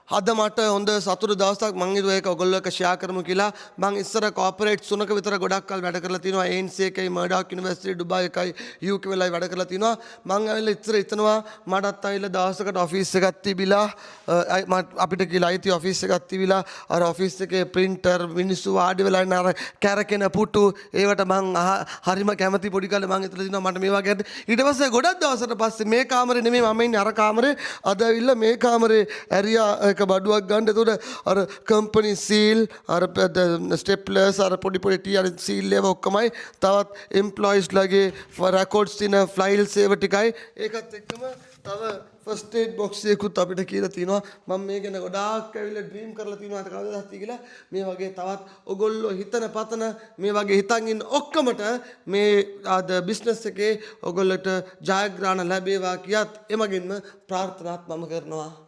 අද මට හොඳ සතුරු දවසක් මම හිතුවා ඒක ඔයගොල්ලෝ එක්ක ෂෙයා කරමු කියලා. මම ඉස්සර කෝපරේට් 3ක විතර ගොඩක් කල් වැඩ කරලා තිනවා. ANC එකයි මර්ඩොක් යුනිවර්සිටි ඩුබායි එකයි UK වෙලයි වැඩ කරලා තිනවා. මම ඇවිල්ලා ඉස්සර හිතනවා මටත් ඇවිල්ලා දවසකට ඔෆිස් එකක් තිබිලා අපිට කියලා අයිති ඔෆිස් එකක් තිබිලා අර ඔෆිස් එකේ printer මිනිස්සු වාඩි වෙලා ඉන්න අර කැරකෙන පුටු ඒවට මං හරිම කැමති පොඩි කාලේ මං හිතලා තිනවා මට මේ වගේ ඊට පස්සේ ගොඩක් දවසකට පස්සේ මේ කාමරේ නෙමෙයි මම ඉන්නේ අර කාමරේ අද ඇවිල්ලා මේ කාමරේ ඇරියා එක බඩුවක් ගන්න. එතකොට අර කම්පනි සීල් අර ස්ටෙප්ලර්ස් අර පොඩි පොඩි ටී අර සීල් ඒවා ඔක්කොමයි තවත් එම්ප්ලොයිස් ලගේ රෙකෝඩ්ස් තියෙන ෆයිල්ස් ඒව ටිකයි ඒකත් එක්කම තව ෆස්ට් ඒඩ් බොක්ස් එකකුත් අපිට කියලා තිනවා. මම මේ ගැන ගොඩාක් ඇවිල්ලා ඩ්‍රීම් කරලා තිනවා අත කවදාවත් කියලා මේ වගේ තවත් ඔයගොල්ලෝ හිතන පතන මේ වගේ හිතන් ඉන්න ඔක්කොමට මේ ආද බිස්නස් එකේ ඔයගොල්ලන්ට ජයග්‍රහණ ලැබේවා කියත් එමගින්ම ප්‍රාර්ථනාත් මම කරනවා.